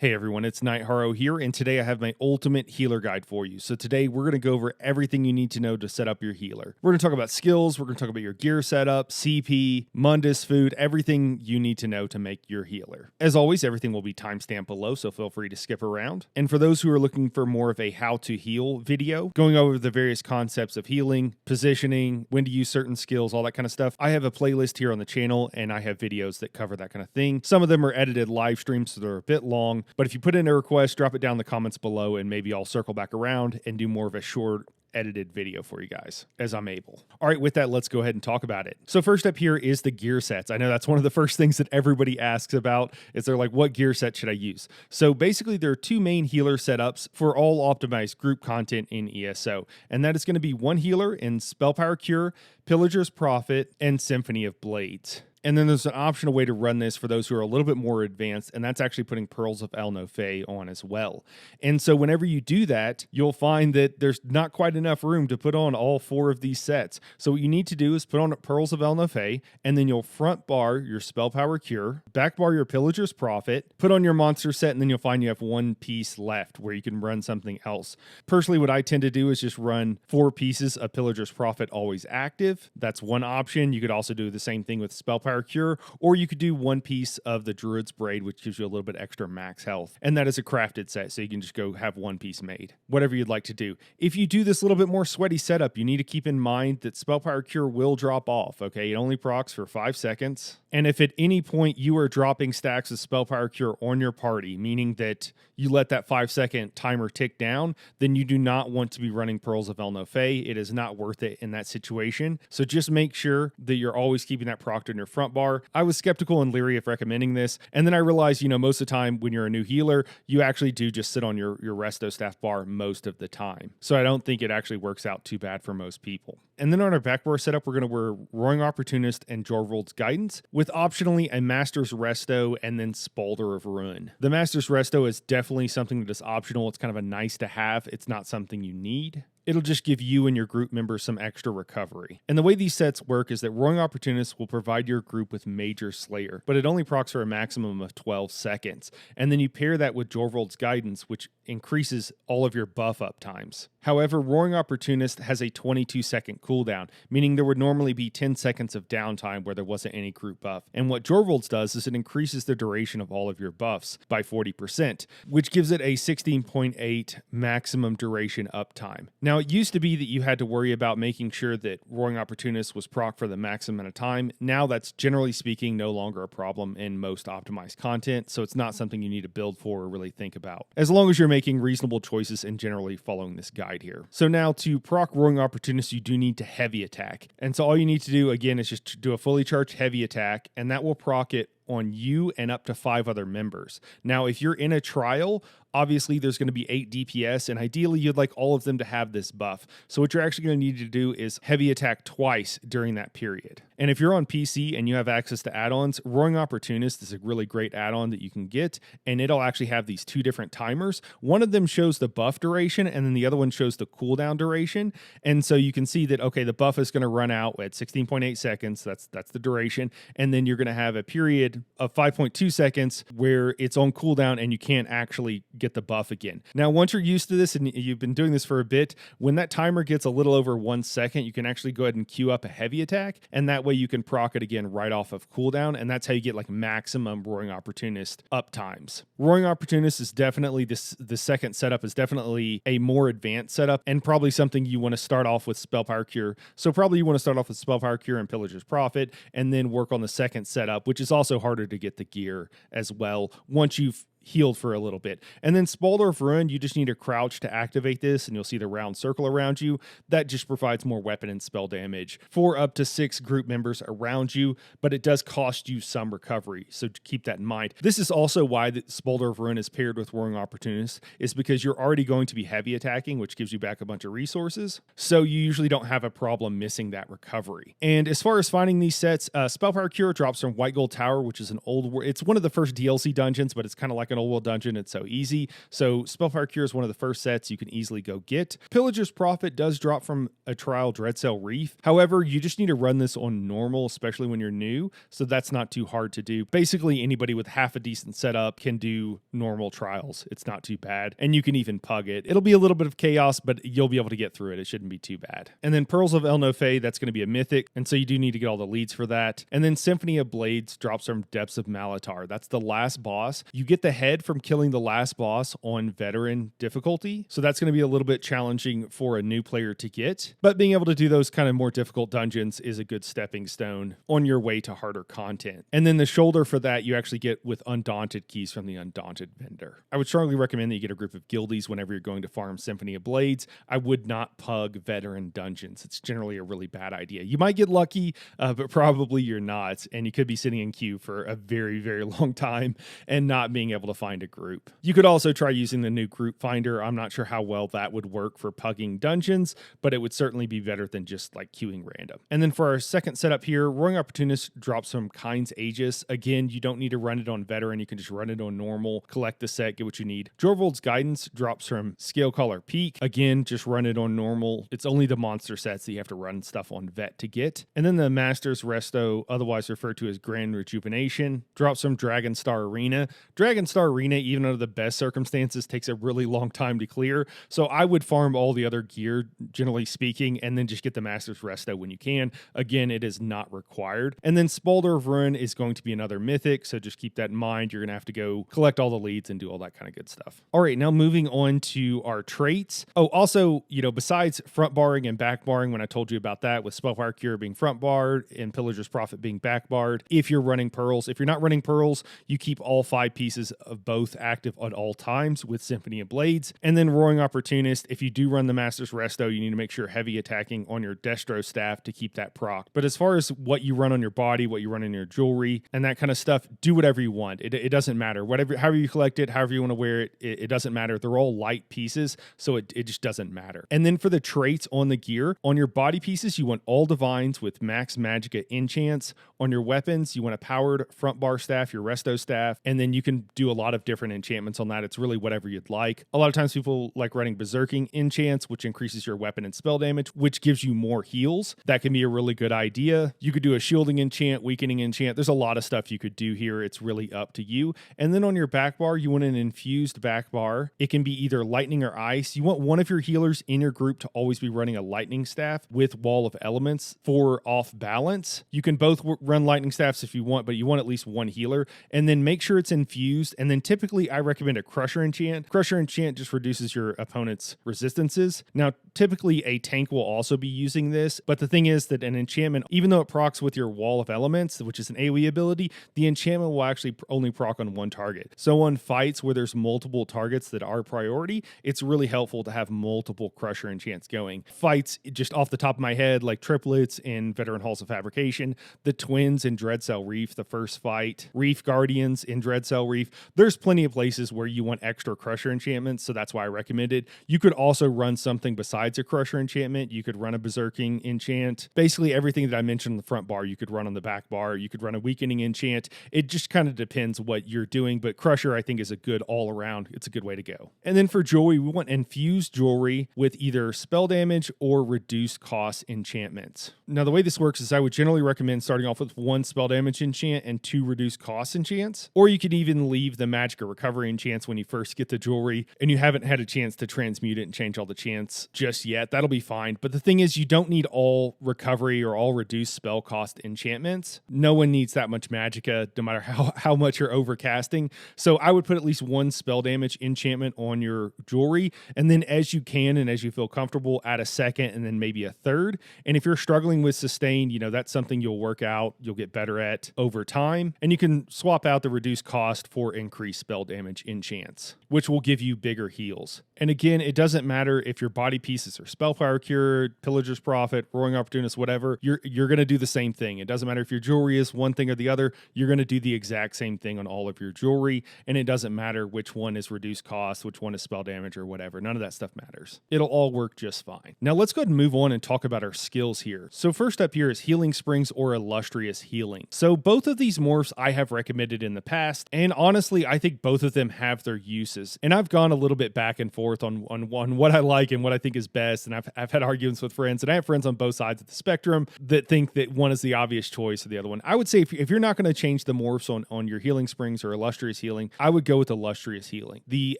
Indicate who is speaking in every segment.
Speaker 1: Hey everyone, it's Nightharrow here, and today I have my ultimate healer guide for you. So today we're going to go over everything you need to know to set up your healer. We're going to talk about skills, we're going to talk about your gear setup, CP, Mundus, food, everything you need to know to make your healer. As always, everything will be timestamped below, so feel free to skip around. And for those who are looking for more of a how to heal video, going over the various concepts of healing, positioning, when to use certain skills, all that kind of stuff, I have a playlist here on the channel, and I have videos that cover that kind of thing. Some of them are edited live streams, so they're a bit long. But if you put in a request, drop it down in the comments below, and maybe I'll circle back around and do more of a short edited video for you guys as I'm able. All right, with that, let's go ahead and talk about it. So first up here is the gear sets. I know that's one of the first things that everybody asks about is they're like, what gear set should I use? So basically there are two main healer setups for all optimized group content in ESO. And that is going to be one healer in Spell Power Cure, Pillager's Prophet, and Symphony of Blades. And then there's an optional way to run this for those who are a little bit more advanced, and that's actually putting Pearls of El Nofe on as well. And so whenever you do that, you'll find that there's not quite enough room to put on all four of these sets. So what you need to do is put on Pearls of El Nofe, and then you'll front bar your Spell Power Cure, back bar your Pillager's Prophet, put on your monster set, and then you'll find you have one piece left where you can run something else. Personally, what I tend to do is just run 4 pieces of Pillager's Prophet always active. That's one option. You could also do the same thing with Spell Power Cure, or you could do one piece of the Druid's Braid, which gives you a little bit extra max health. And that is a crafted set, so you can just go have one piece made. Whatever you'd like to do. If you do this little bit more sweaty setup, you need to keep in mind that Spell Power Cure will drop off, okay? It only procs for 5 seconds. And if at any point you are dropping stacks of Spell Power Cure on your party, meaning that you let that 5-second timer tick down, then you do not want to be running Pearls of El Nofe. It is not worth it in that situation. So just make sure that you're always keeping that procced in your front bar. I was skeptical and leery of recommending this, and then I realized, most of the time when you're a new healer, you actually do just sit on your resto staff bar most of the time. So I don't think it actually works out too bad for most people. And then on our back bar setup, we're going to wear Roaring Opportunist and Jorvold's Guidance, with optionally a Master's Resto and then Spalder of Ruin. The Master's Resto is definitely something that is optional. It's kind of a nice to have. It's not something you need. It'll just give you and your group members some extra recovery. And the way these sets work is that Roaring Opportunist will provide your group with Major Slayer, but it only procs for a maximum of 12 seconds. And then you pair that with Jorvold's Guidance, which increases all of your buff up times. However, Roaring Opportunist has a 22-second cooldown, meaning there would normally be 10 seconds of downtime where there wasn't any group buff. And what Jorvold's does is it increases the duration of all of your buffs by 40%, which gives it a 16.8 maximum duration uptime. Now, it used to be that you had to worry about making sure that Roaring Opportunist was proc for the maximum amount of time. Now that's generally speaking no longer a problem in most optimized content, so it's not something you need to build for or really think about, as long as you're making reasonable choices and generally following this guide here. So now to proc Roaring Opportunist, you do need to heavy attack. And so all you need to do, again, is just do a fully charged heavy attack, and that will proc it on you and up to 5 other members. Now, if you're in a trial, obviously there's going to be 8 DPS, and ideally you'd like all of them to have this buff. So what you're actually going to need to do is heavy attack twice during that period. And if you're on PC and you have access to add-ons, Roaring Opportunist is a really great add-on that you can get, and it'll actually have these 2 different timers. One of them shows the buff duration, and then the other one shows the cooldown duration. And so you can see that, okay, the buff is going to run out at 16.8 seconds. That's the duration. And then you're going to have a period of 5.2 seconds where it's on cooldown and you can't actually get the buff again. Now, once you're used to this and you've been doing this for a bit, when that timer gets a little over 1 second, you can actually go ahead and queue up a heavy attack, and that way you can proc it again right off of cooldown, and that's how you get like maximum Roaring Opportunist up times. Roaring Opportunist is definitely the second setup is definitely a more advanced setup, and probably something you want to start off with Spell Power Cure. So probably you want to start off with Spell Power Cure and Pillager's Prophet, and then work on the second setup, which is also harder to get the gear as well once you've healed for a little bit. And then Spalder of Ruin, you just need to crouch to activate this, and you'll see the round circle around you. That just provides more weapon and spell damage for up to 6 group members around you, but it does cost you some recovery, so keep that in mind. This is also why the Spalder of Ruin is paired with Roaring Opportunist, is because you're already going to be heavy attacking, which gives you back a bunch of resources, so you usually don't have a problem missing that recovery. And as far as finding these sets, Spell Power Cure drops from White Gold Tower, which is an old, it's one of the first DLC dungeons, but it's kind of like an an old world dungeon, it's so easy. So Spellfire Cure is one of the first sets you can easily go get. Pillager's Prophet does drop from a trial Dreadcell Reef. However, you just need to run this on normal, especially when you're new. So that's not too hard to do. Basically, anybody with half a decent setup can do normal trials. It's not too bad. And you can even pug it. It'll be a little bit of chaos, but you'll be able to get through it. It shouldn't be too bad. And then Pearls of El Nofe, that's going to be a mythic. And so you do need to get all the leads for that. And then Symphony of Blades drops from Depths of Malatar. That's the last boss. You get the head from killing the last boss on veteran difficulty. So that's going to be a little bit challenging for a new player to get. But being able to do those kind of more difficult dungeons is a good stepping stone on your way to harder content. And then the shoulder for that you actually get with Undaunted keys from the Undaunted vendor. I would strongly recommend that you get a group of guildies whenever you're going to farm Symphony of Blades. I would not pug veteran dungeons. It's generally a really bad idea. You might get lucky, but probably you're not. And you could be sitting in queue for a very, very long time and not being able to find a group. You could also try using the new group finder. I'm not sure how well that would work for pugging dungeons, but it would certainly be better than just like queuing random. And then for our second setup here, Roaring Opportunist drops from Kind's Aegis. Again, you don't need to run it on veteran. You can just run it on normal, collect the set, get what you need. Jorvold's Guidance drops from Scalecaller Peak. Again, just run it on normal. It's only the monster sets that you have to run stuff on vet to get. And then the Master's Resto, otherwise referred to as Grand Rejuvenation, drops from Dragonstar Arena. Dragonstar Arena, even under the best circumstances, takes a really long time to clear. So I would farm all the other gear, generally speaking, and then just get the Master's Resto when you can. Again, it is not required. And then Spalder of Ruin is going to be another mythic, so just keep that in mind. You're going to have to go collect all the leads and do all that kind of good stuff. All right, now moving on to our traits. Oh, also, besides front barring and back barring, when I told you about that, with Spellfire Cure being front barred and Pillager's Prophet being back barred, if you're running Pearls. If you're not running Pearls, you keep all 5 pieces of both active at all times with Symphony of Blades. And then Roaring Opportunist, if you do run the Master's Resto, you need to make sure heavy attacking on your Destro staff to keep that proc. But as far as what you run on your body, what you run in your jewelry, and that kind of stuff, do whatever you want. It doesn't matter. However you collect it, however you want to wear it, it doesn't matter. They're all light pieces, so it just doesn't matter. And then for the traits on the gear, on your body pieces, you want all Divines with max Magicka enchants. On your weapons, you want a powered front bar staff, your Resto staff, and then you can do a lot of different enchantments on that. It's really whatever you'd like. A lot of times people like running Berserking enchants, which increases your weapon and spell damage, which gives you more heals. That can be a really good idea. You could do a shielding enchant, weakening enchant. There's a lot of stuff you could do here. It's really up to you. And then on your back bar, you want an infused back bar. It can be either lightning or ice. You want one of your healers in your group to always be running a lightning staff with Wall of Elements for off balance. You can both run lightning staffs if you want, but you want at least one healer. And then make sure it's infused. And then typically I recommend a Crusher enchant. Crusher enchant just reduces your opponent's resistances. Now, typically a tank will also be using this, but the thing is that an enchantment, even though it procs with your Wall of Elements, which is an AoE ability, the enchantment will actually only proc on one target. So on fights where there's multiple targets that are priority, it's really helpful to have multiple Crusher enchants going. Fights, just off the top of my head, like Triplets in Veteran Halls of Fabrication, the Twins in Dreadcell Reef, the first fight, Reef Guardians in Dreadcell Reef. There's plenty of places where you want extra Crusher enchantments, so that's why I recommend it. You could also run something besides a Crusher enchantment. You could run a Berserking enchant. Basically everything that I mentioned on the front bar, you could run on the back bar. You could run a Weakening enchant. It just kind of depends what you're doing, but Crusher I think is a good all around. It's a good way to go. And then for jewelry, we want infused jewelry with either spell damage or reduced cost enchantments. Now the way this works is I would generally recommend starting off with 1 spell damage enchant and 2 reduced cost enchants, or you could even leave the Magicka recovery enchants when you first get the jewelry and you haven't had a chance to transmute it and change all the chants just yet. That'll be fine. But the thing is, you don't need all recovery or all reduced spell cost enchantments. No one needs that much Magicka, no matter how much you're overcasting. So I would put at least 1 spell damage enchantment on your jewelry, and then as you can and as you feel comfortable, add a second and then maybe a third. And if you're struggling with sustain, that's something you'll work out, you'll get better at over time, and you can swap out the reduced cost for increased spell damage enchants, which will give you bigger heals. And again, it doesn't matter if your body piece Is there Spellfire Cure, Pillager's Prophet, Roaring Opportunist, whatever? You're going to do the same thing. It doesn't matter if your jewelry is one thing or the other. You're going to do the exact same thing on all of your jewelry, and it doesn't matter which one is reduced cost, which one is spell damage or whatever. None of that stuff matters. It'll all work just fine. Now let's go ahead and move on and talk about our skills here. So first up here is Healing Springs or Illustrious Healing. So both of these morphs I have recommended in the past, and honestly, I think both of them have their uses. And I've gone a little bit back and forth on what I like and what I think is best, and I've had arguments with friends, and I have friends on both sides of the spectrum that think that one is the obvious choice or the other one. I would say if you're not going to change the morphs on your Healing Springs or Illustrious Healing, I would go with Illustrious Healing. The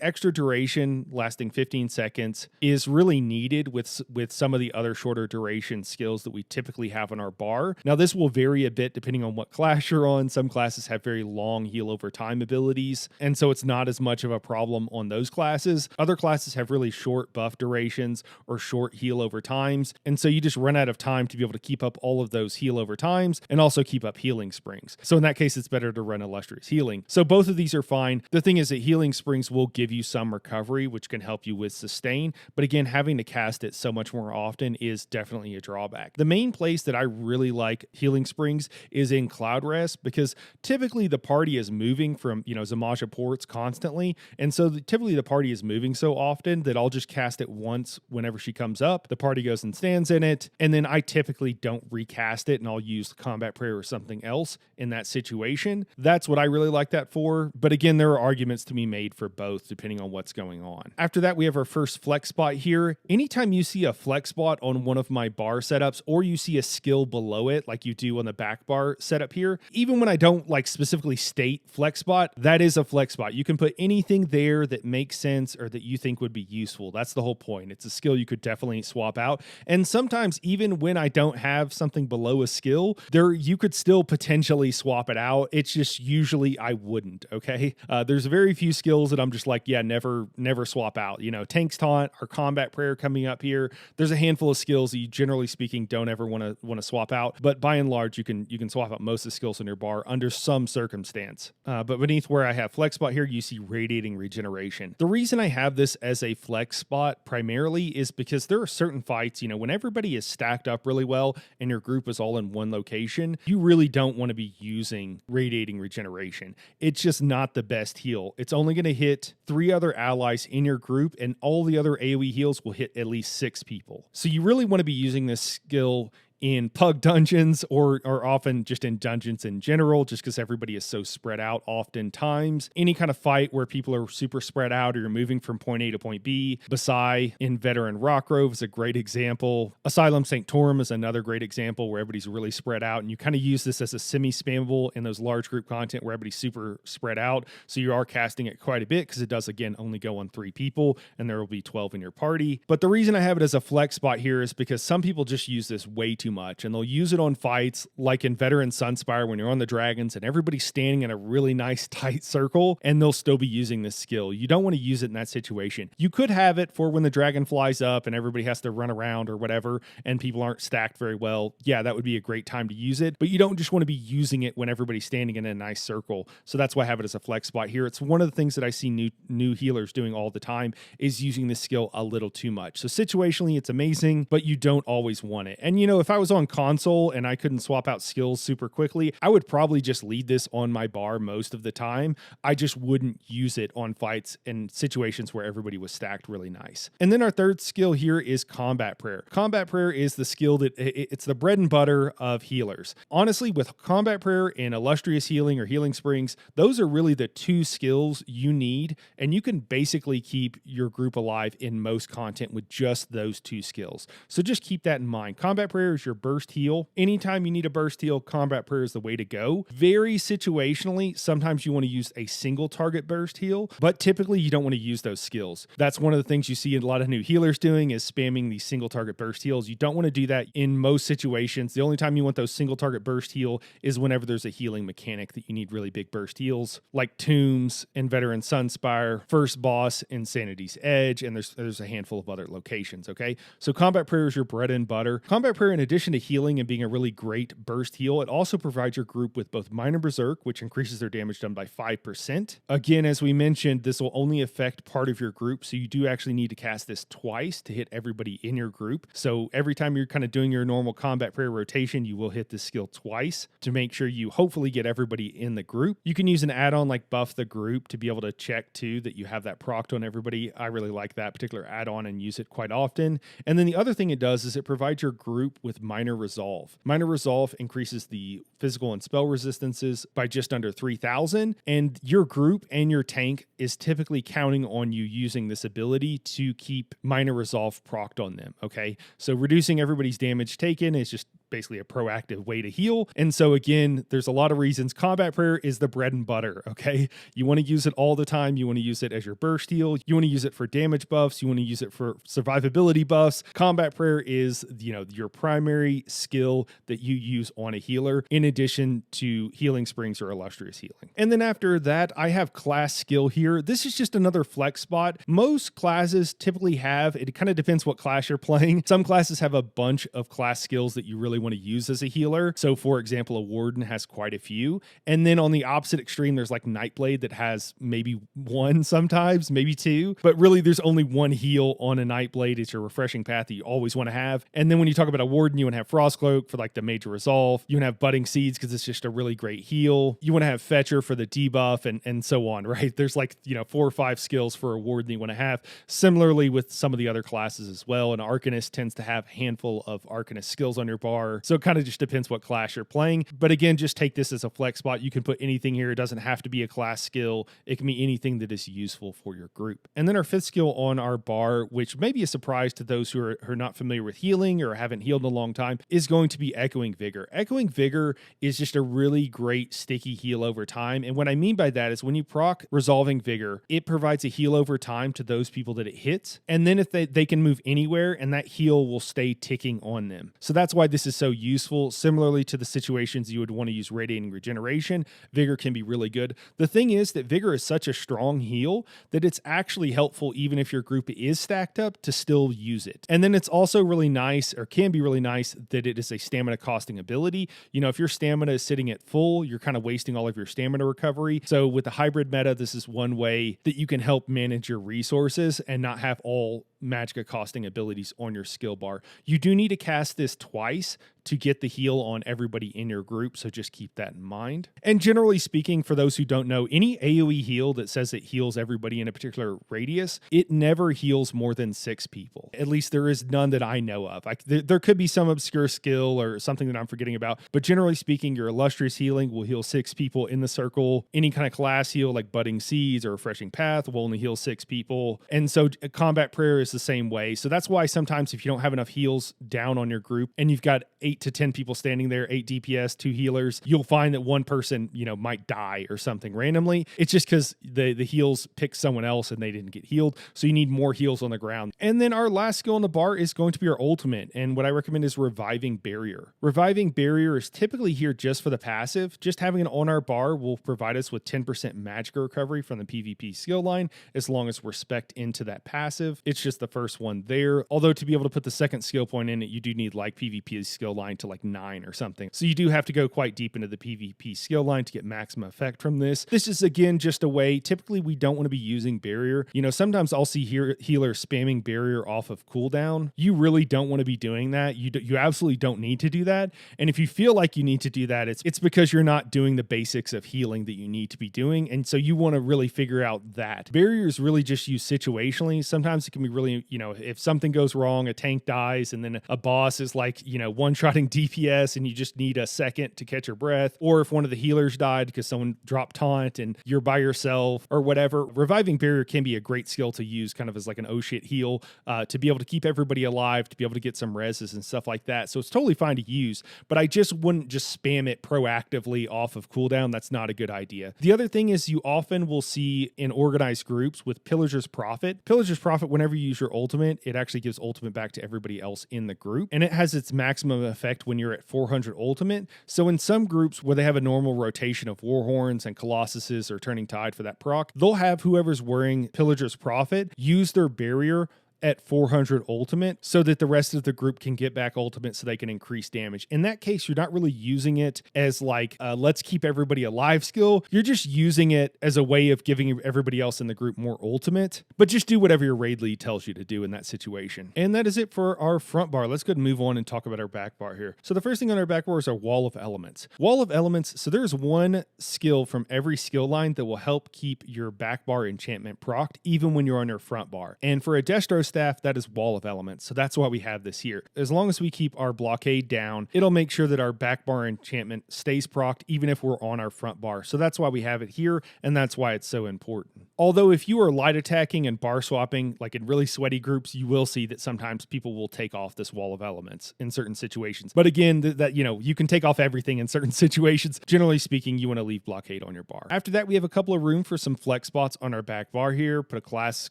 Speaker 1: extra duration lasting 15 seconds is really needed with some of the other shorter duration skills that we typically have on our bar. Now this will vary a bit depending on what class you're on. Some classes have very long heal over time abilities, and so it's not as much of a problem on those classes. Other classes have really short buff durations or short heal over times, and so you just run out of time to be able to keep up all of those heal over times and also keep up Healing Springs. So in that case, it's better to run Illustrious Healing. So both of these are fine. The thing is that Healing Springs will give you some recovery, which can help you with sustain, but again, having to cast it so much more often is definitely a drawback. The main place that I really like Healing Springs is in Cloud Rest, because typically the party is moving from, Zamaja ports constantly, and so typically the party is moving so often that I'll just cast it once whenever she comes up. The party goes and stands in it, and then I typically don't recast it, and I'll use Combat Prayer or something else in that situation. That's what I really like that for, but again, there are arguments to be made for both depending on what's going on. After that, we have our first flex spot here. Anytime you see a flex spot on one of my bar setups, or you see a skill below it like you do on the back bar setup here, even when I don't specifically state flex spot, that is a flex spot. You can put anything there that makes sense or that you think would be useful. That's the whole point. It's a skill you could definitely swap out. And sometimes even when I don't have something below a skill, you could still potentially swap it out. It's just usually I wouldn't, okay? There's very few skills that I'm just like, yeah, never swap out. Tank's Taunt or Combat Prayer coming up here. There's a handful of skills that you generally speaking don't ever want to swap out, but by and large you can swap out most of the skills in your bar under some circumstance. But beneath where I have flex spot here, you see Radiating Regeneration. The reason I have this as a flex spot primarily is because there are certain fights, when everybody is stacked up really well and your group is all in one location, you really don't want to be using Radiating Regeneration. It's just not the best heal. It's only going to hit 3 other allies in your group, and all the other AoE heals will hit at least 6 people. So you really want to be using this skill in pug dungeons or often just in dungeons in general, just because everybody is so spread out oftentimes. Any kind of fight where people are super spread out or you're moving from point A to point B. Basai in Veteran Rockgrove is a great example. Asylum Sanctorum is another great example where everybody's really spread out, and you kind of use this as a semi-spammable in those large group content where everybody's super spread out. So you are casting it quite a bit because it does, again, only go on 3 people, and there will be 12 in your party. But the reason I have it as a flex spot here is because some people just use this way too much, and they'll use it on fights like in Veteran Sunspire when you're on the dragons and everybody's standing in a really nice tight circle, and they'll still be using this skill. You don't want to use it in that situation. You could have it for when the dragon flies up and everybody has to run around or whatever and people aren't stacked very well. Yeah, that would be a great time to use it, but you don't just want to be using it when everybody's standing in a nice circle. So that's why I have it as a flex spot here. It's one of the things that I see new healers doing all the time is using this skill a little too much. So situationally it's amazing, but you don't always want it. And if I was on console and I couldn't swap out skills super quickly, I would probably just lead this on my bar most of the time. I just wouldn't use it on fights and situations where everybody was stacked really nice. And then our third skill here is Combat Prayer. Combat Prayer is the skill that it's the bread and butter of healers. Honestly, with Combat Prayer and Illustrious Healing or Healing Springs, those are really the 2 skills you need, and you can basically keep your group alive in most content with just those 2 skills. So just keep that in mind. Combat Prayer is your burst heal. Anytime you need a burst heal, Combat Prayer is the way to go. Very situationally, sometimes you want to use a single target burst heal, but typically you don't want to use those skills. That's one of the things you see a lot of new healers doing is spamming these single target burst heals. You don't want to do that in most situations. The only time you want those single target burst heal is whenever there's a healing mechanic that you need really big burst heals, like Tombs and Veteran Sunspire, First Boss, Insanity's Edge, and there's a handful of other locations, okay? So Combat Prayer is your bread and butter. Combat Prayer, in addition addition to healing and being a really great burst heal, it also provides your group with both Minor Berserk, which increases their damage done by 5%. Again, as we mentioned, this will only affect part of your group, so you do actually need to cast this twice to hit everybody in your group. So every time you're kind of doing your normal combat prayer rotation, you will hit this skill twice to make sure you hopefully get everybody in the group. You can use an add-on like Buff the Group to be able to check too that you have that procced on everybody. I really like that particular add-on and use it quite often. And then the other thing it does is it provides your group with Minor Resolve. Minor Resolve increases the physical and spell resistances by just under 3,000, and your group and your tank is typically counting on you using this ability to keep Minor Resolve procced on them, okay? So reducing everybody's damage taken is just basically a proactive way to heal. And so again, there's a lot of reasons. Combat prayer is the bread and butter, okay? You want to use it all the time. You want to use it as your burst heal. You want to use it for damage buffs. You want to use it for survivability buffs. Combat prayer is, your primary skill that you use on a healer in addition to healing springs or illustrious healing. And then after that, I have class skill here. This is just another flex spot. Most classes typically have, it kind of depends what class you're playing. Some classes have a bunch of class skills that you really want to use as a healer. So for example, a Warden has quite a few. And then on the opposite extreme, there's like Nightblade that has maybe one sometimes, maybe two, but really there's only one heal on a Nightblade. It's your refreshing path that you always want to have. And then when you talk about a Warden, you want to have Frostcloak for like the major resolve. You want to have Budding Seeds because it's just a really great heal. You want to have Fetcher for the debuff and so on, right? There's like, 4 or 5 skills for a Warden you want to have. Similarly with some of the other classes as well. An Arcanist tends to have a handful of Arcanist skills on your bar. So it kind of just depends what class you're playing. But again, just take this as a flex spot. You can put anything here. It doesn't have to be a class skill. It can be anything that is useful for your group. And then our 5th skill on our bar, which may be a surprise to those who are not familiar with healing or haven't healed in a long time, is going to be Echoing Vigor. Echoing Vigor is just a really great sticky heal over time. And what I mean by that is when you proc Resolving Vigor, it provides a heal over time to those people that it hits. And then if they can move anywhere and that heal will stay ticking on them. So that's why this is so useful. Similarly to the situations you would want to use Radiating Regeneration, Vigor can be really good. The thing is that Vigor is such a strong heal that it's actually helpful even if your group is stacked up to still use it. And then it's also really nice, or can be really nice, that it is a stamina costing ability. If your stamina is sitting at full, you're kind of wasting all of your stamina recovery. So with the hybrid meta, this is one way that you can help manage your resources and not have all Magicka costing abilities on your skill bar. You do need to cast this twice to get the heal on everybody in your group, so just keep that in mind. And generally speaking, for those who don't know, any AoE heal that says it heals everybody in a particular radius, it never heals more than 6 people. At least there is none that I know of. There could be some obscure skill or something that I'm forgetting about, but generally speaking, your illustrious healing will heal 6 people in the circle. Any kind of class heal like Budding Seeds or Refreshing Path will only heal 6 people. And so combat prayer is the same way. So that's why sometimes if you don't have enough heals down on your group and you've got 8 to 10 people standing there, 8 DPS, 2 healers, you'll find that one person, might die or something randomly. It's just because the heals picked someone else and they didn't get healed. So you need more heals on the ground. And then our last skill on the bar is going to be our ultimate. And what I recommend is Reviving Barrier. Reviving Barrier is typically here just for the passive. Just having it on our bar will provide us with 10% Magicka recovery from the PvP skill line, as long as we're spec'd into that passive. It's just the first one there. Although to be able to put the second skill point in it, you do need like PvP skill line to like 9 or something. So you do have to go quite deep into the PvP skill line to get maximum effect from this. This is again just a way, typically we don't want to be using barrier. Sometimes I'll see healers spamming barrier off of cooldown. You really don't want to be doing that. You absolutely don't need to do that. And if you feel like you need to do that, it's because you're not doing the basics of healing that you need to be doing. And so you want to really figure out that. Barriers really just used situationally. Sometimes it can be really, if something goes wrong, a tank dies and then a boss is like, one-shotting DPS and you just need a second to catch your breath. Or if one of the healers died because someone dropped taunt and you're by yourself or whatever, Reviving Barrier can be a great skill to use kind of as like an oh shit heal to be able to keep everybody alive, to be able to get some reses and stuff like that. So it's totally fine to use, but I just wouldn't just spam it proactively off of cooldown. That's not a good idea. The other thing is you often will see in organized groups with Pillager's Prophet. Pillager's Prophet, whenever you use your ultimate, it actually gives ultimate back to everybody else in the group. And it has its maximum effect when you're at 400 ultimate. So in some groups where they have a normal rotation of Warhorns and Colossuses or Turning Tide for that proc, they'll have whoever's wearing Pillager's Prophet use their barrier at 400 ultimate so that the rest of the group can get back ultimate so they can increase damage. In that case, you're not really using it as like let's keep everybody alive skill. You're just using it as a way of giving everybody else in the group more ultimate, but just do whatever your raid lead tells you to do in that situation. And that is it for our front bar. Let's go ahead and move on and talk about our back bar here. So the first thing on our back bar is our Wall of Elements. Wall of Elements, so there's one skill from every skill line that will help keep your back bar enchantment procced even when you're on your front bar. And for a Destro staff, that is Wall of Elements. So that's why we have this here. As long as we keep our blockade down, it'll make sure that our back bar enchantment stays procced even if we're on our front bar. So that's why we have it here, and that's why it's so important. Although if you are light attacking and bar swapping, like in really sweaty groups, you will see that sometimes people will take off this Wall of Elements in certain situations. But again, that you can take off everything in certain situations. Generally speaking, you want to leave blockade on your bar. After that, we have a couple of room for some flex spots on our back bar here. Put a class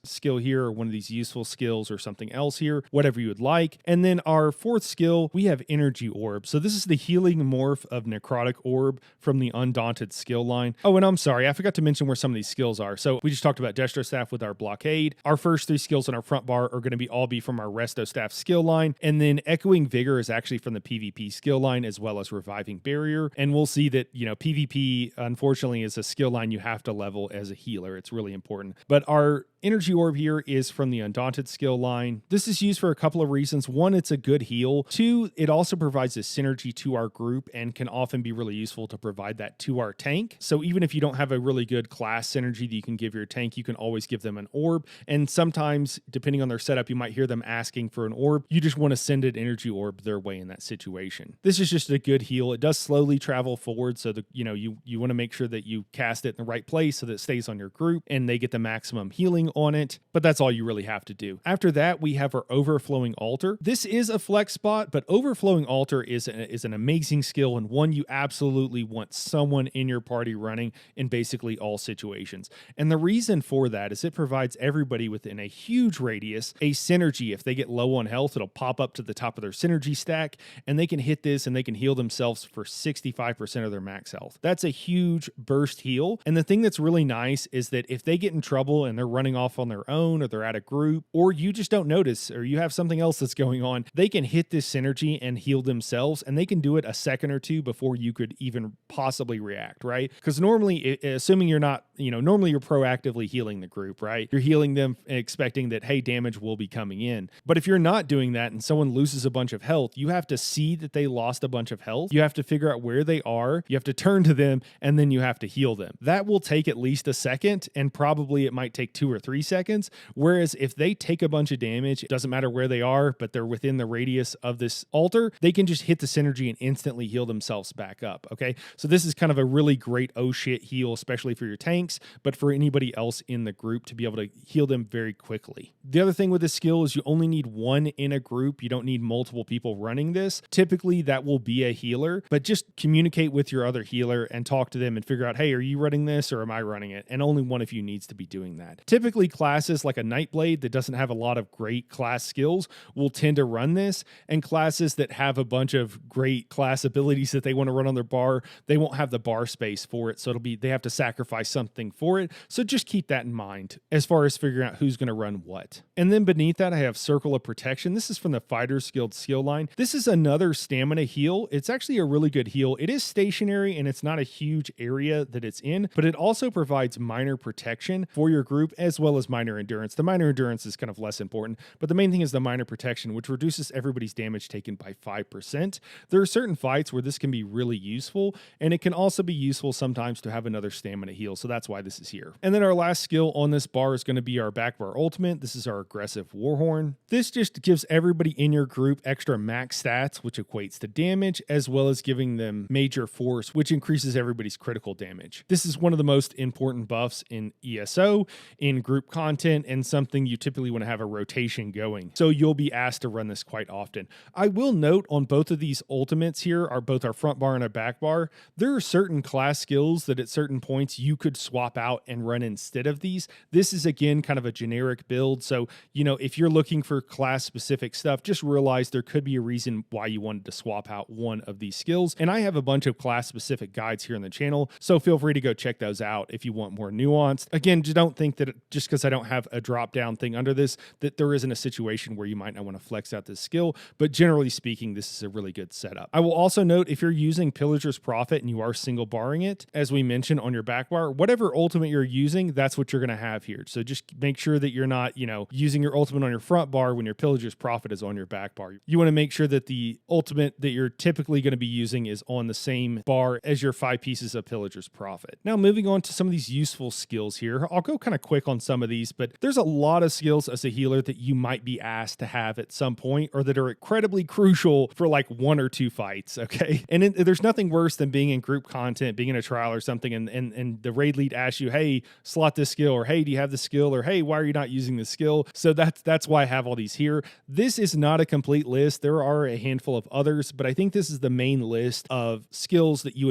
Speaker 1: skill here or one of these useful skills or something else here, whatever you would like. And then our fourth skill, we have Energy Orb. So this is the healing morph of Necrotic Orb from the Undaunted skill line. Oh, and I'm sorry, I forgot to mention where some of these skills are. So we just talked about Destro Staff with our blockade. Our first three skills on our front bar are going to all be from our Resto Staff skill line. And then Echoing Vigor is actually from the PvP skill line as well as Reviving Barrier. And we'll see that, PvP, unfortunately, is a skill line you have to level as a healer. It's really important. But our Energy Orb here is from the Undaunted skill line. This is used for a couple of reasons. One, it's a good heal. Two, it also provides a synergy to our group and can often be really useful to provide that to our tank. So even if you don't have a really good class synergy that you can give your tank, you can always give them an orb. And sometimes, depending on their setup, you might hear them asking for an orb. You just want to send an Energy Orb their way in that situation. This is just a good heal. It does slowly travel forward, so that you want to make sure that you cast it in the right place so that it stays on your group and they get the maximum healing on it, but that's all you really have to do. After that, we have our Overflowing Altar. This is a flex spot, but Overflowing Altar is an amazing skill and one you absolutely want someone in your party running in basically all situations. And the reason for that is it provides everybody within a huge radius a synergy. If they get low on health, it'll pop up to the top of their synergy stack and they can hit this and they can heal themselves for 65% of their max health. That's a huge burst heal. And the thing that's really nice is that if they get in trouble and they're running off on their own or they're at a group or you just don't notice or you have something else that's going on, they can hit this synergy and heal themselves, and they can do it a second or two before you could even possibly react, right? Because normally, assuming you're not, normally you're proactively healing the group, right? You're healing them expecting that, hey, damage will be coming in. But if you're not doing that and someone loses a bunch of health, you have to see that they lost a bunch of health. You have to figure out where they are. You have to turn to them and then you have to heal them. That will take at least a second, and probably it might take 2 or 3 seconds. Whereas if they take a bunch of damage, it doesn't matter where they are, but they're within the radius of this altar, they can just hit the synergy and instantly heal themselves back up. Okay. So this is kind of a really great oh shit heal, especially for your tanks, but for anybody else in the group to be able to heal them very quickly. The other thing with this skill is you only need one in a group. You don't need multiple people running this. Typically that will be a healer, but just communicate with your other healer and talk to them and figure out, hey, are you running this or am I running it? And only one of you needs to be doing that. Typically classes like a Nightblade that doesn't have a lot of great class skills will tend to run this, and classes that have a bunch of great class abilities that they want to run on their bar, they won't have the bar space for it. So they have to sacrifice something for it. So just keep that in mind as far as figuring out who's going to run what. And then beneath that, I have Circle of Protection. This is from the Fighters Guild skill line. This is another stamina heal. It's actually a really good heal. It is stationary and it's not a huge area that it's in, but it also provides minor protection for your group as well as minor endurance. The minor endurance is kind of less important, but the main thing is the minor protection, which reduces everybody's damage taken by 5%. There are certain fights where this can be really useful, and it can also be useful sometimes to have another stamina heal, so that's why this is here. And then our last skill on this bar is going to be our back bar ultimate. This is our Aggressive Warhorn. This just gives everybody in your group extra max stats, which equates to damage, as well as giving them major force, which increases everybody's critical damage. This is one of the most important buffs in ESO, in group content, and something you typically want to have a rotation going. So you'll be asked to run this quite often. I will note on both of these ultimates here, are both our front bar and our back bar, there are certain class skills that at certain points you could swap out and run instead of these. This is again kind of a generic build. So, if you're looking for class specific stuff, just realize there could be a reason why you wanted to swap out one of these skills. And I have a bunch of class specific guides here on the channel, so feel free to go check those out if you want more nuance. Again, just don't think that just because I don't have a drop down thing under this, that there isn't a situation where you might not want to flex out this skill. But generally speaking, this is a really good setup. I will also note, if you're using Pillager's Prophet and you are single barring it, as we mentioned on your back bar, whatever ultimate you're using, that's what you're going to have here. So just make sure that you're not, using your ultimate on your front bar when your Pillager's Prophet is on your back bar. You want to make sure that the ultimate that you're typically going to be using is on the same bar as your 5 pieces of Pillager's Prophet. Now, moving on to some of these useful skills here. I'll go kind of quick on some of these, but there's a lot of skills as a healer that you might be asked to have at some point, or that are incredibly crucial for like 1 or 2 fights, okay? And there's nothing worse than being in group content, being in a trial or something, and the raid lead asks you, hey, slot this skill, or hey, do you have the skill, or hey, why are you not using this skill? So that's why I have all these here. This is not a complete list. There are a handful of others, but I think this is the main list of skills that you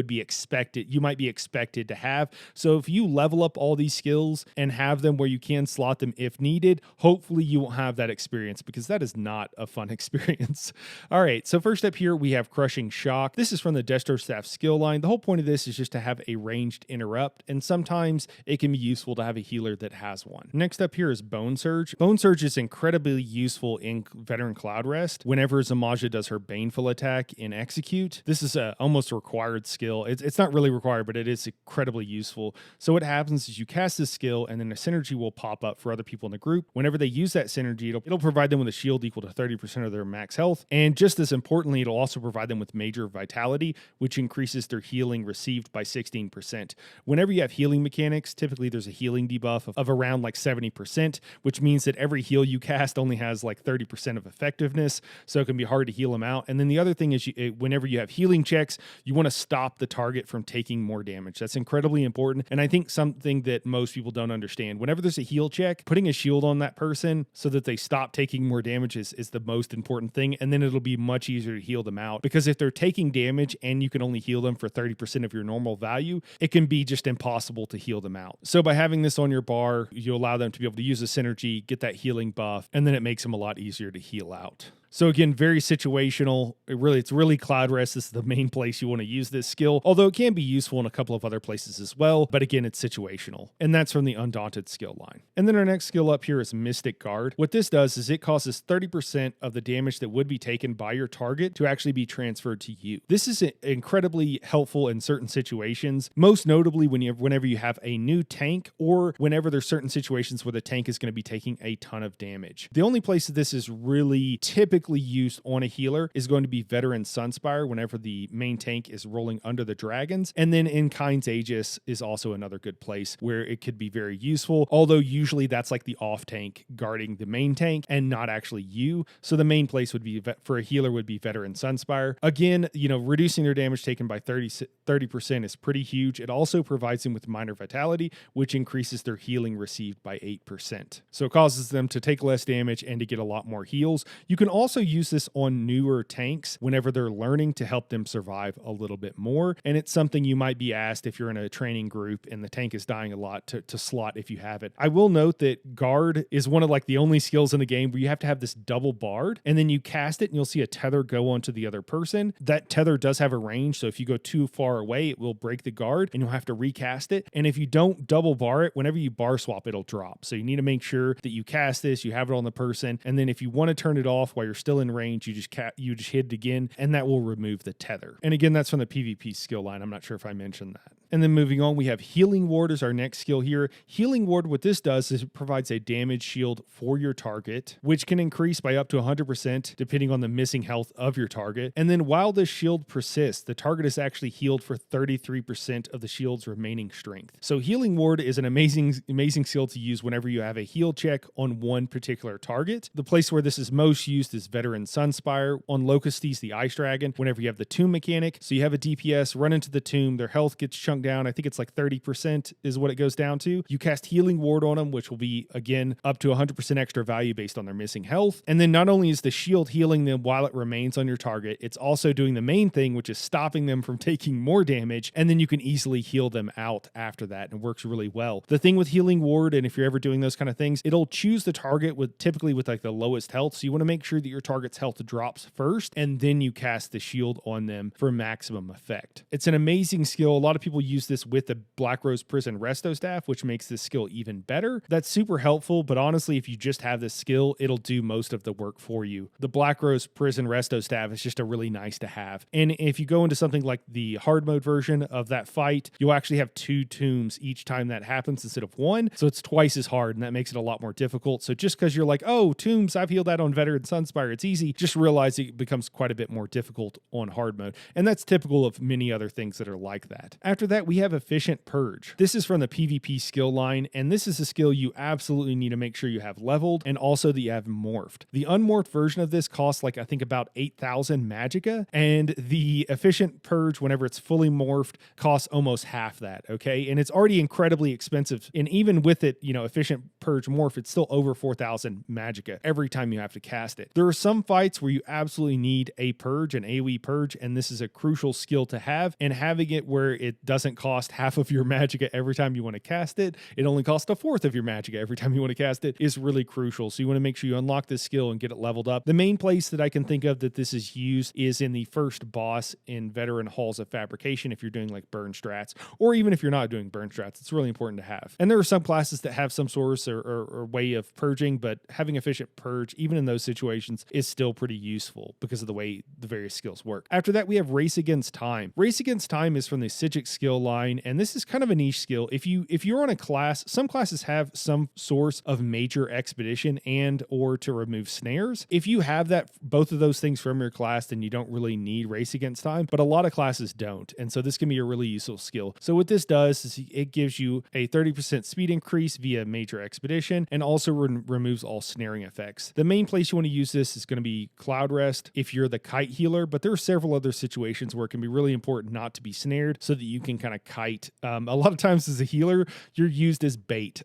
Speaker 1: might be expected to have. So if you level up all these skills and have them where you can slot them if needed, hopefully you won't have that experience, because that is not a fun experience. All right, so first up here, we have Crushing Shock. This is from the Destro Staff skill line. The whole point of this is just to have a ranged interrupt, and sometimes it can be useful to have a healer that has one. Next up here is Bone Surge. Bone Surge is incredibly useful in Veteran Cloud Rest whenever Zamaja does her Baneful attack in Execute. This is almost a required skill. It's not really required, but it is incredibly useful. So what happens is you cast this skill, and then a synergy will pop up for other people in the group. Whenever they use that synergy, it'll provide them with a shield equal to 30% of their max health, and just as importantly, it'll also provide them with Major Vitality, which increases their healing received by 16%. Whenever you have healing mechanics, typically there's a healing debuff of around like 70%, which means that every heal you cast only has like 30% of effectiveness, so it can be hard to heal them out. And then the other thing is, whenever you have healing checks, you want to stop the target from taking more damage. That's incredibly important, and I think something that most people don't understand. Whenever there's a heal check, putting a shield on that person so that they stop taking more damage is the most important thing, and then it'll be much easier to heal them out, because if they're taking damage and you can only heal them for 30% of your normal value, it can be just impossible to heal them out. So by having this on your bar, you allow them to be able to use the synergy, get that healing buff, and then it makes them a lot easier to heal out. So again, very situational. It's really Cloud Rest. This is the main place you want to use this skill, although it can be useful in a couple of other places as well. But again, it's situational. And that's from the Undaunted skill line. And then our next skill up here is Mystic Guard. What this does is it causes 30% of the damage that would be taken by your target to actually be transferred to you. This is incredibly helpful in certain situations, most notably whenever you have a new tank, or whenever there's certain situations where the tank is going to be taking a ton of damage. The only place that this is really typically used on a healer is going to be Veteran Sunspire whenever the main tank is rolling under the dragons. And then in Kind's Aegis is also another good place where it could be very useful, although usually that's like the off tank guarding the main tank and not actually you. So the main place would be for a healer would be Veteran Sunspire. Again, reducing their damage taken by 30% is pretty huge. It also provides them with Minor Vitality, which increases their healing received by 8%. So it causes them to take less damage and to get a lot more heals. You can also use this on newer tanks whenever they're learning to help them survive a little bit more. And it's something you might be asked if you're in a training group and the tank is dying a lot to slot if you have it. I will note that Guard is one of like the only skills in the game where you have to have this double bard, and then you cast it and you'll see a tether go onto the other person. That tether does have a range, so if you go too far away, it will break the guard and you'll have to recast it. And if you don't double bar it, whenever you bar swap, it'll drop. So you need to make sure that you cast this, you have it on the person, and then if you want to turn it off while you're still in range, you just hit it again, and that will remove the tether. And again, that's from the PvP skill line. I'm not sure if I mentioned that. And then moving on, we have Healing Ward as our next skill here. Healing Ward, what this does is it provides a damage shield for your target, which can increase by up to 100% depending on the missing health of your target. And then while this shield persists, the target is actually healed for 33% of the shield's remaining strength. So Healing Ward is an amazing skill to use whenever you have a heal check on one particular target. The place where this is most used is Veteran Sunspire. On Locustes, the Ice Dragon, whenever you have the tomb mechanic. So you have a DPS run into the tomb, their health gets chunked down. I think it's like 30% is what it goes down to. You cast Healing Ward on them, which will be, again, up to 100% extra value based on their missing health. And then not only is the shield healing them while it remains on your target, it's also doing the main thing, which is stopping them from taking more damage, and then you can easily heal them out after that, and it works really well. The thing with Healing Ward, and if you're ever doing those kind of things, it'll choose the target typically with like the lowest health, so you want to make sure that your target's health drops first, and then you cast the shield on them for maximum effect. It's an amazing skill. A lot of people use this with the Black Rose Prison Resto Staff, which makes this skill even better. That's super helpful, but honestly, if you just have this skill, it'll do most of the work for you. The Black Rose Prison Resto Staff is just a really nice to have. And if you go into something like the hard mode version of that fight, you'll actually have 2 tombs each time that happens instead of 1. So it's twice as hard, and that makes it a lot more difficult. So just because you're like, oh, tombs, I've healed that on Veteran Sunspire, it's easy, just realize it becomes quite a bit more difficult on hard mode. And that's typical of many other things that are like that. After that, we have Efficient Purge. This is from the PvP skill line, and this is a skill you absolutely need to make sure you have leveled and also that you have morphed. The unmorphed version of this costs like, I think, about 8,000 magicka, and the Efficient Purge, whenever it's fully morphed, costs almost half that, okay? And it's already incredibly expensive, and even with it, Efficient Purge morph, it's still over 4,000 magicka every time you have to cast it. There are some fights where you absolutely need a purge, an AoE purge, and this is a crucial skill to have, and having it where it doesn't cost half of your magicka every time you want to cast it, it only costs 1/4 of your magicka every time you want to cast it, is really crucial. So you want to make sure you unlock this skill and get it leveled up. The main place that I can think of that this is used is in the first boss in Veteran Halls of Fabrication, if you're doing like burn strats, or even if you're not doing burn strats. It's really important to have. And there are some classes that have some source or way of purging, but having Efficient Purge, even in those situations, is still pretty useful because of the way the various skills work. After that, we have Race Against Time. Race Against Time is from the Psijic skill line, and this is kind of a niche skill. If you're on a class, some classes have some source of major expedition and or to remove snares. If you have that, both of those things from your class, then you don't really need Race Against Time, but a lot of classes don't, and so this can be a really useful skill. So what this does is it gives you a 30% speed increase via major expedition, and also removes all snaring effects. The main place you want to use this is going to be Cloud Rest if you're the kite healer, but there are several other situations where it can be really important not to be snared so that you can kind of kite. A lot of times as a healer, you're used as bait.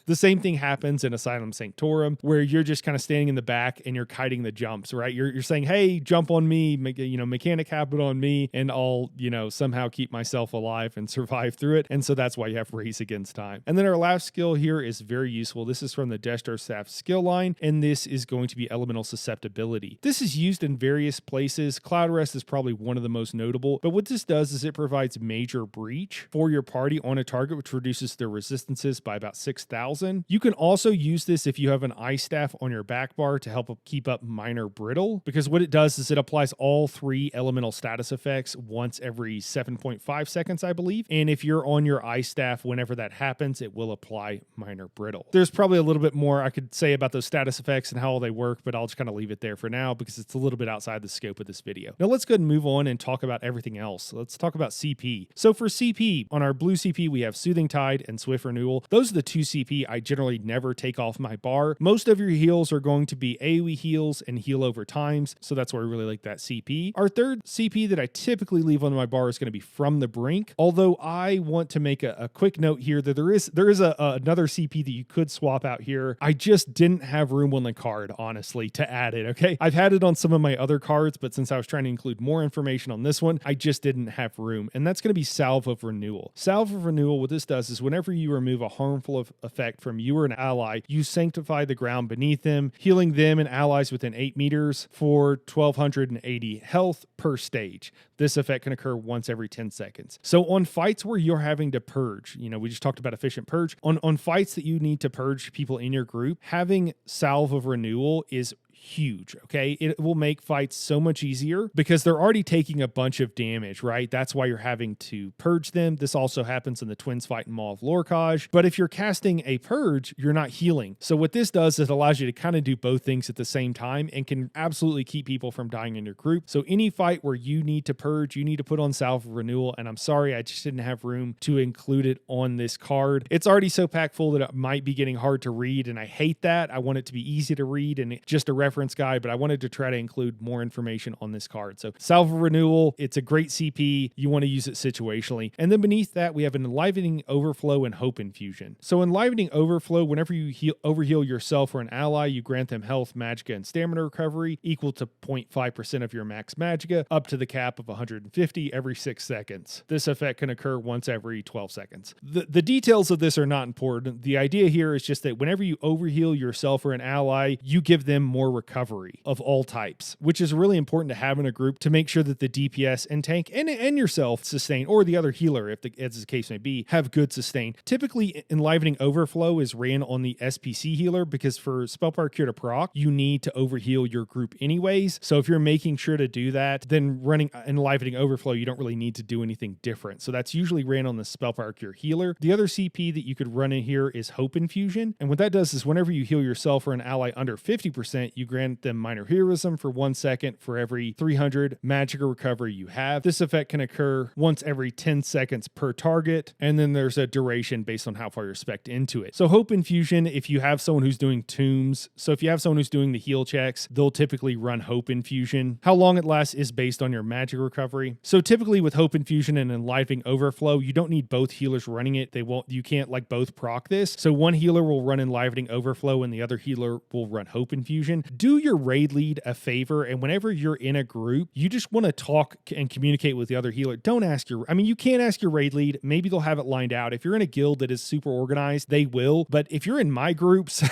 Speaker 1: The same thing happens in Asylum Sanctorum, where you're just kind of standing in the back and you're kiting the jumps, right? You're saying, hey, jump on me, mechanic habit on me, and I'll, somehow keep myself alive and survive through it. And so that's why you have Race Against Time. And then our last skill here is very useful. This is from the Destro Staff skill line, and this is going to be Elemental Susceptibility. This is used in various places. Cloud Rest is probably one of the most notable, but what this does is it provides major breach for your party on a target, which reduces their resistances by about 6,000. You can also use this if you have an ice staff on your back bar to help keep up minor brittle, because what it does is it applies all 3 elemental status effects once every 7.5 seconds, I believe. And if you're on your ice staff, whenever that happens, it will apply minor brittle. There's probably a little bit more I could say about those status effects and how all they work, but I'll just kind of leave it there for now because it's a little bit outside the scope of this video. Now let's go ahead and move on and talk about everything else. Let's talk about CP. So for CP, on our blue CP, we have Soothing Tide and Swift Renewal. Those are the 2 CP I generally never take off my bar. Most of your heals are going to be AoE heals and heal over times, so that's why I really like that CP. Our third CP that I typically leave on my bar is going to be From the Brink, although I want to make a quick note here that there is another CP that you could swap out here. I just didn't have room on the card, honestly, to add it, okay? I've had it on some of my other cards, but since I was trying to include more information on this one, I just didn't have room, and that's going to be Salve of Renewal. Salve of Renewal, what this does is whenever you remove a harmful effect from you or an ally, you sanctify the ground beneath them, healing them and allies within 8 meters for 1,280 health per stage. This effect can occur once every 10 seconds. So on fights where you're having to purge, we just talked about Efficient Purge, on fights that you need to purge people in your group, having Salve of Renewal is huge, okay? It will make fights so much easier because they're already taking a bunch of damage, right? That's why you're having to purge them. This also happens in the Twins fight in Maw of Lorcage. But if you're casting a purge, you're not healing. So what this does is it allows you to kind of do both things at the same time and can absolutely keep people from dying in your group. So any fight where you need to purge, you need to put on Salve of Renewal, and I'm sorry, I just didn't have room to include it on this card. It's already so packed full that it might be getting hard to read, and I hate that. I want it to be easy to read and just a reference guide, but I wanted to try to include more information on this card. So Salve of Renewal, it's a great CP. You want to use it situationally. And then beneath that, we have an Enlivening Overflow and Hope Infusion. So Enlivening Overflow, whenever you overheal yourself or an ally, you grant them health, magicka, and stamina recovery equal to 0.5% of your max magicka up to the cap of 150 every 6 seconds. This effect can occur once every 12 seconds. The details of this are not important. The idea here is just that whenever you overheal yourself or an ally, you give them more recovery of all types, which is really important to have in a group to make sure that the DPS and tank and yourself sustain, or the other healer, as the case may be, have good sustain. Typically, Enlivening Overflow is ran on the SPC healer because for Spellpower Cure to proc, you need to overheal your group anyways. So if you're making sure to do that, then running Enlivening Overflow, you don't really need to do anything different. So that's usually ran on the Spellpower Cure healer. The other CP that you could run in here is Hope Infusion. And what that does is whenever you heal yourself or an ally under 50%, you grant them minor heroism for 1 second for every 300 magical recovery you have. This effect can occur once every 10 seconds per target, and then there's a duration based on how far you're spec'd into it. So Hope Infusion, if you have someone who's doing tombs, so if you have someone who's doing the heal checks, they'll typically run Hope Infusion. How long it lasts is based on your magic recovery. So typically with Hope Infusion and Enlivening Overflow, you don't need both healers running it. You can't like both proc this. So one healer will run Enlivening Overflow and the other healer will run Hope Infusion. Do your raid lead a favor, and whenever you're in a group, you just want to talk and communicate with the other healer. Don't ask you can't ask your raid lead. Maybe they'll have it lined out. If you're in a guild that is super organized, they will. But if you're in my groups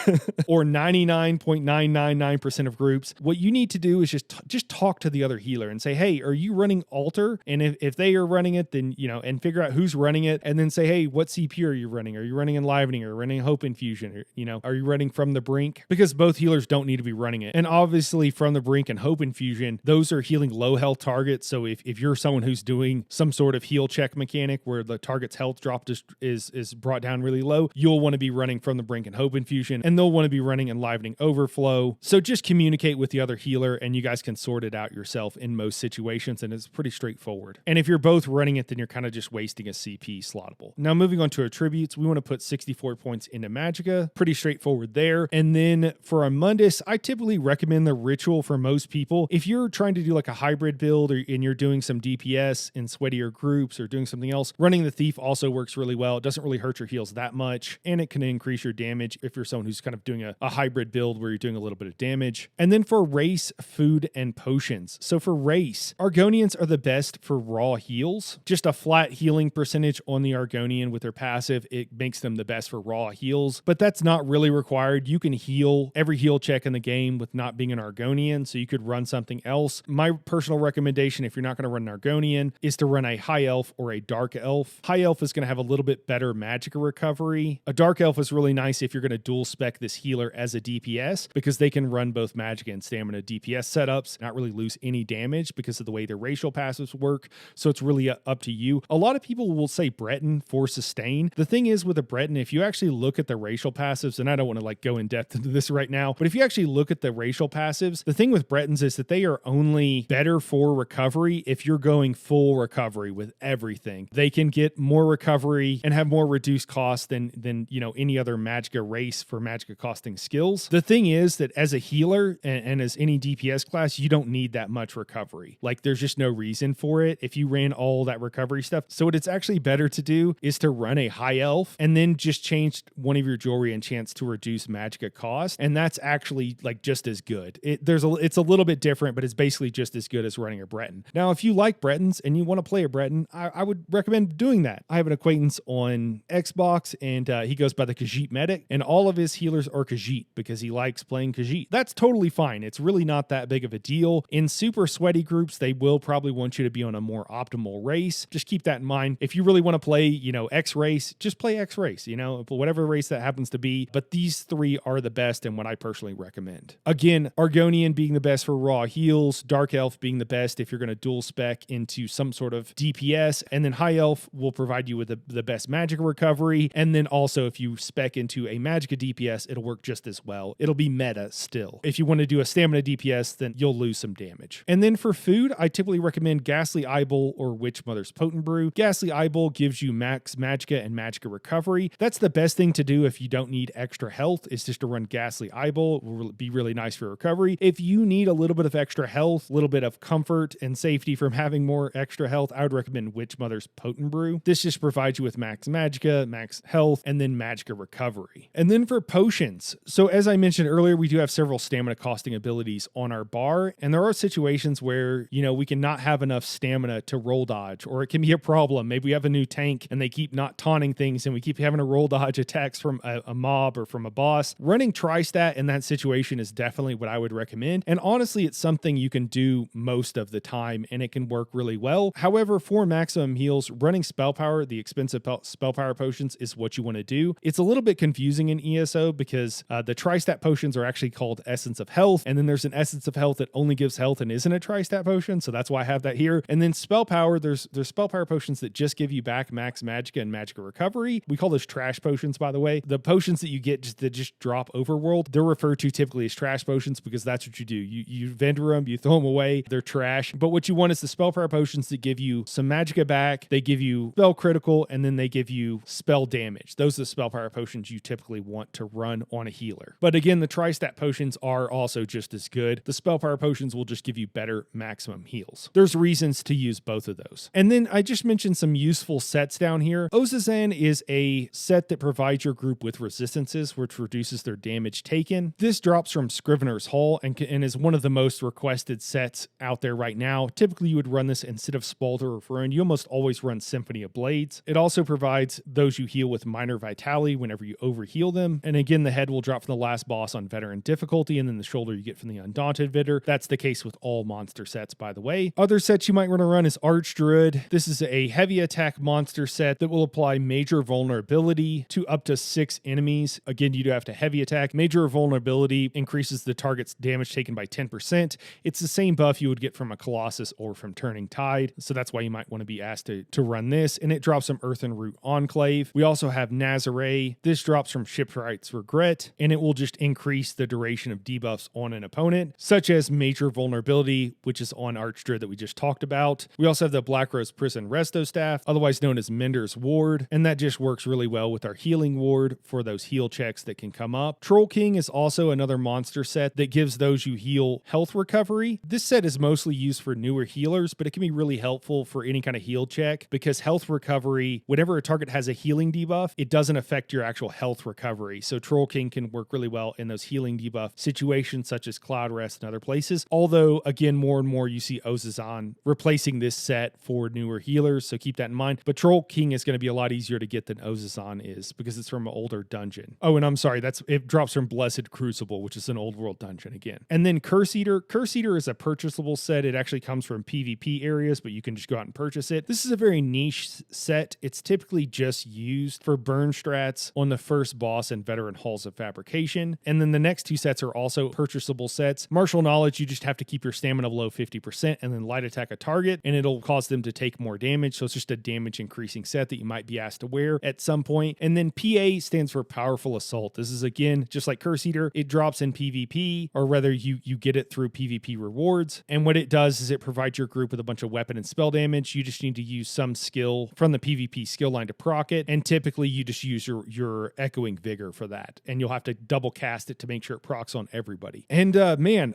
Speaker 1: or 99.999% of groups, what you need to do is just talk to the other healer and say, hey, are you running altar? And if they are running it, then, and figure out who's running it, and then say, hey, what CP are you running? Are you running Enlivening? Are you running Hope Infusion? Or, are you running From the Brink? Because both healers don't need to be running it. And obviously From the Brink and Hope Infusion, those are healing low health targets. So if you're someone who's doing some sort of heal check mechanic where the target's health drop is brought down really low, you'll want to be running From the Brink and Hope Infusion, and they'll want to be running Enlivening Overflow. So just communicate with the other healer and you guys can sort it out yourself in most situations, and it's pretty straightforward. And if you're both running it, then you're kind of just wasting a CP slottable. Now moving on to attributes, we want to put 64 points into Magicka. Pretty straightforward there. And then for a Mundus, I typically recommend the Ritual for most people. If you're trying to do like a hybrid build and you're doing some DPS in sweatier groups or doing something else, running the Thief also works really well. It doesn't really hurt your heals that much, and it can increase your damage if you're someone who's kind of doing a hybrid build where you're doing a little bit of damage. And then for race, food, and potions. So for race, Argonians are the best for raw heals. Just a flat healing percentage on the Argonian with their passive, it makes them the best for raw heals, but that's not really required. You can heal every heal check in the game with not being an Argonian, so you could run something else. My personal recommendation, if you're not going to run an Argonian, is to run a High Elf or a Dark Elf. High Elf is going to have a little bit better magic recovery. A Dark Elf is really nice if you're going to dual spec this healer as a DPS, because they can run both magic and stamina DPS setups, not really lose any damage because of the way their racial passives work. So it's really up to you. A lot of people will say Breton for sustain. The thing is with a Breton, if you actually look at the racial passives, and I don't want to like go in depth into this right now, but if you actually look at the racial passives, the thing with Bretons is that they are only better for recovery if you're going full recovery with everything. They can get more recovery and have more reduced cost than any other Magicka race for Magicka costing skills. The thing is that as a healer and as any DPS class, you don't need that much recovery. Like there's just no reason for it if you ran all that recovery stuff. So what it's actually better to do is to run a High Elf and then just change one of your jewelry enchants to reduce Magicka cost, and that's actually like just as good. It's a little bit different, but it's basically just as good as running a Breton. Now, if you like Bretons and you want to play a Breton, I would recommend doing that. I have an acquaintance on Xbox, and he goes by the Khajiit Medic, and all of his healers are Khajiit because he likes playing Khajiit. That's totally fine. It's really not that big of a deal. In super sweaty groups, they will probably want you to be on a more optimal race. Just keep that in mind. If you really want to play, X race, just play X race, whatever race that happens to be. But these three are the best and what I personally recommend. Again, Argonian being the best for raw heals, Dark Elf being the best if you're going to dual spec into some sort of DPS, and then High Elf will provide you with the best magic recovery. And then also if you spec into a Magicka DPS, it'll work just as well. It'll be meta still. If you want to do a stamina DPS, then you'll lose some damage. And then for food, I typically recommend Ghastly Eyeball or Witch Mother's Potent Brew. Ghastly Eyeball gives you max Magicka and Magicka recovery. That's the best thing to do if you don't need extra health, is just to run Ghastly Eyeball. It will be really nice for recovery. If you need a little bit of extra health, a little bit of comfort and safety from having more extra health, I would recommend Witch Mother's Potent Brew. This just provides you with max Magicka, max health, and then Magicka recovery. And then for potions, so as I mentioned earlier, we do have several stamina costing abilities on our bar, and there are situations where, we can not have enough stamina to roll dodge, or it can be a problem. Maybe we have a new tank and they keep not taunting things and we keep having to roll dodge attacks from a mob or from a boss. Running Tri-Stat in that situation is definitely what I would recommend. And honestly, it's something you can do most of the time and it can work really well. However, for maximum heals, running spell power, the expensive spell power potions, is what you want to do. It's a little bit confusing in ESO because the tri-stat potions are actually called Essence of Health, and then there's an Essence of Health that only gives health and isn't a tri-stat potion, so that's why I have that here. And then spell power, there's spell power potions that just give you back max magicka and magicka recovery. We call those trash potions, by the way. The potions that you get that just drop overworld, they're referred to typically as trash potions because that's what you do. You vendor them, you throw them away, they're trash. But what you want is the spell power potions that give you some magicka back, they give you spell critical, and then they give you spell damage. Those are the spell power potions you typically want to run on a healer. But again, the tri-stat potions are also just as good. The spell power potions will just give you better maximum heals. There's reasons to use both of those. And then I just mentioned some useful sets down here. Ozazan is a set that provides your group with resistances, which reduces their damage taken. This drops from Scrivener's Hall and is one of the most requested sets out there right now. Typically, you would run this instead of Spalter or Ferun. You almost always run Symphony of Blades. It also provides those you heal with minor vitality whenever you overheal them. And again, the head will drop from the last boss on veteran difficulty, and then the shoulder you get from the Undaunted Vidder. That's the case with all monster sets, by the way. Other sets you might want to run is Archdruid. This is a heavy attack monster set that will apply major vulnerability to up to 6 enemies. Again, you do have to heavy attack. Major vulnerability increases the target's damage taken by 10%. It's the same buff you would get from a Colossus or from Turning Tide, so that's why you might want to be asked to run this, and it drops from Earthen Root Enclave. We also have Nazare. This drops from Shipwright's Regret, and it will just increase the duration of debuffs on an opponent, such as Major Vulnerability, which is on Archdruid that we just talked about. We also have the Black Rose Prison Resto Staff, otherwise known as Mender's Ward, and that just works really well with our Healing Ward for those heal checks that can come up. Troll King is also another monster set that gives those you heal health recovery. This set is mostly used for newer healers, but it can be really helpful for any kind of heal check because health recovery, whenever a target has a healing debuff, it doesn't affect your actual health recovery. So Troll King can work really well in those healing debuff situations such as Cloud Rest and other places. Although, again, more and more you see Ozazan replacing this set for newer healers, so keep that in mind. But Troll King is going to be a lot easier to get than Ozazan is because it's from an older dungeon. Oh, and I'm sorry, it drops from Blessed Crucible, which is an old world dungeon again. And then Curse Eater. Curse Eater is a purchasable set. It actually comes from PvP areas, but you can just go out and purchase it. This is a very niche set. It's typically just used for burn strats on the first boss and Veteran Halls of Fabrication. And then the next 2 sets are also purchasable sets. Martial Knowledge, you just have to keep your stamina below 50% and then light attack a target, and it'll cause them to take more damage. So it's just a damage increasing set that you might be asked to wear at some point. And then PA stands for Powerful Assault. This is, again, just like Curse Eater, it drops in PvP, or rather you get it through PvP rewards. And what it does is it provides your group with a bunch of weapon and spell damage. You just need to use some skill from the PvP skill line to proc it. And typically you just use your Echoing Vigor for that. And you'll have to double cast it to make sure it procs on everybody. And man,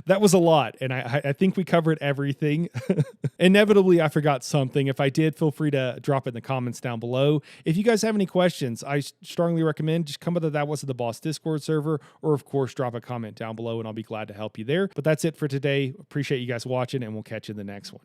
Speaker 1: that was a lot. And I think we covered everything. Inevitably, I forgot something. If I did, feel free to drop it in the comments down below. If you guys have any questions, I strongly recommend just come to That Wasn't the Boss Discord server, or of course, drop a comment down below and I'll be glad to help you there. But that's it for today. Appreciate you guys watching, and we'll catch you in the next one.